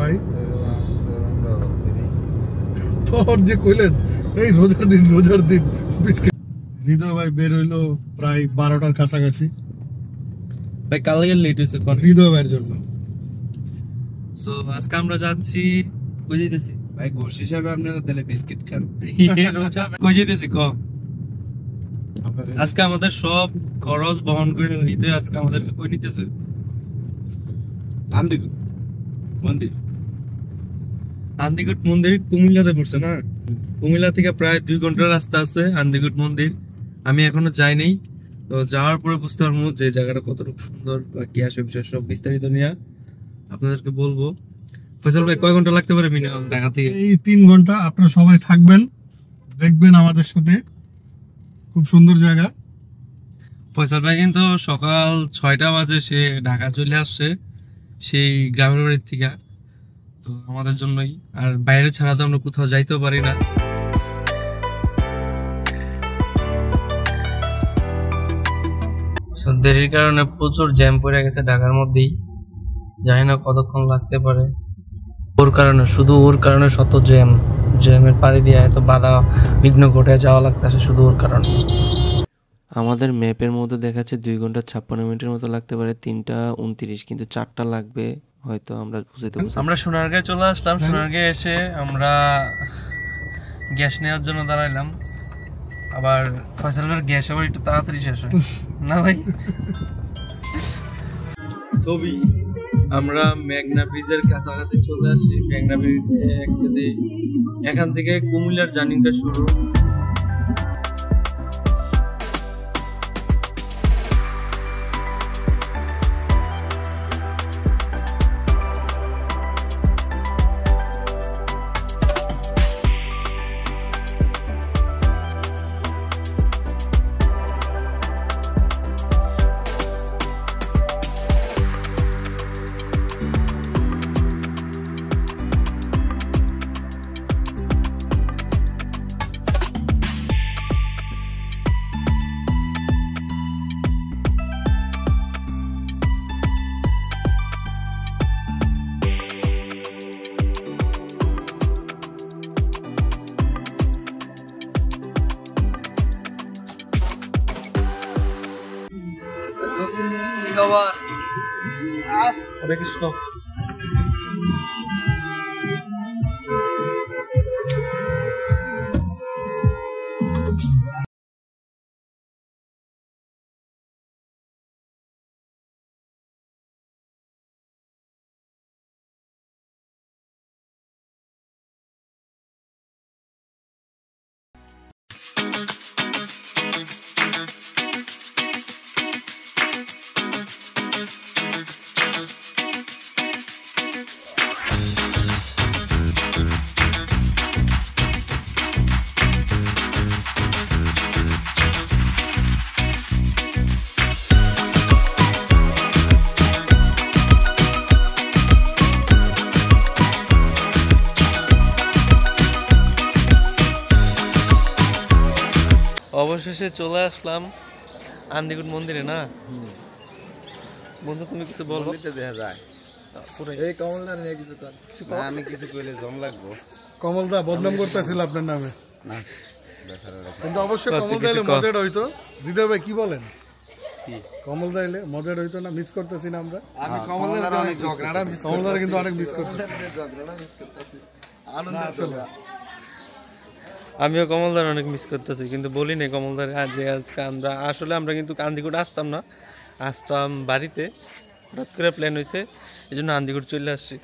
ভাই তোর যে কইলেন এই রোজার দিন বিস্কিট। হৃদয় ভাই বের হইলো প্রায় 12টার কাছাকাছি ভাই, কালকে লেট হয়েছে হৃদয় ভাইয়ের জন্য। সো আজকে আমরা যাচ্ছি কই যাইতেছি ভাই গোশ হিসাবে আপনারা তাহলে বিস্কিট খান। কই যাইতেছি ক আজকে আমাদের সব খরচ বহন করে নিতে আজকে আমাদেরকে কই নিতেছে আন্দিকুট মন্দির কুমিল্লাতে পড়ছে না? কুমিল্লা থেকে প্রায় 2 ঘন্টার রাস্তা আছে আন্দিকুট মন্দির। আমি এখনো যাইনি, তো যাওয়ার পরে বুঝতে পারবো যে জায়গাটা কতটুকু সুন্দর বা কি আসে বিষয় সব বিস্তারিত নিয়ে আপনাদেরকে বলবো। ফয়সাল ভাই, কয় ঘন্টা লাগতে পারে মিনিমাম ঢাকা থেকে? এই 3 ঘন্টা। আপনারা সবাই থাকবেন, দেখবেন আমাদের সাথে, খুব সুন্দর জায়গা। ফয়সাল ভাই কিন্তু সকাল 6টা বাজে সে ঢাকা চলে আসছে সেই গ্রামের বাড়ির থেকে, তো আমাদের জন্যই। আর বাইরে ছাড়া তো আমরা কোথাও যাইতেও পারি না। দেরির কারণে প্রচুর জ্যাম পড়ে গেছে ঢাকার মধ্যেই, জানি না কতক্ষণ লাগতে পারে। ওর কারণে, শুধু ওর কারণে শত জ্যামের পাড়ি দিয়ে এত বাধা বিঘ্ন ঘটে যাওয়া লাগতেছে শুধু ওর কারণে। আমাদের ম্যাপের মধ্যে দেখাচ্ছে 2 ঘন্টা 56 মিনিটের মতো লাগতে পারে, 3টা 29, কিন্তু 4টা লাগবে হয়তো। আমরা বুঝতে আমরা সোনারগাঁয়ে চলে আসলাম। সোনারগাঁয়ে এসে আমরা গ্যাস নেওয়ার জন্য দাঁড়াইলাম। আবার ফয়সালের গ্যাস আবার একটু তাড়াতাড়ি শেষ হয় না ভাই? ছবি, আমরা মেঘনা ব্রিজের কাছাকাছি চলে আসছি। মেঘনা ব্রিজে অ্যাকচুয়ালি এখান থেকে কুমিল্লার জার্নিটা শুরু। হরে কৃষ্ণ। অবশেষে চলে আসলাম আন্দিকুট মন্দিরে। না বন্ধু, তুমি কিছু বলো? দেখা যায় এই কমলদার নিয়ে কিছু কর। আমি কিছু কইলে জম লাগবো। কমলদা বদনাম করতেছিল আপনার নামে না, কিন্তু অবশ্যই কমলদা এলে মজাটা হইতো। হৃদয় ভাই কি বলেন? কমলদা এলে মজাটা হইতো না? মিস করতেছি না আমরা? আমি কমলদার অনেক ঝগড়াটা মিস করতেছি। কমলদার কিন্তু অনেক মিস করতেছি, ঝগড়াটা মিস করতেছি। আনন্দ আসলে আমিও কমলদার অনেক মিস করতেছি, কিন্তু বলি নাই কমলদার আজকে আমরা কিন্তু আন্দিকুট আসতাম না, আসতাম বাড়িতে। হঠাৎ করে প্ল্যান হয়েছে, এই জন্য আন্দিকুট চলে আসছি।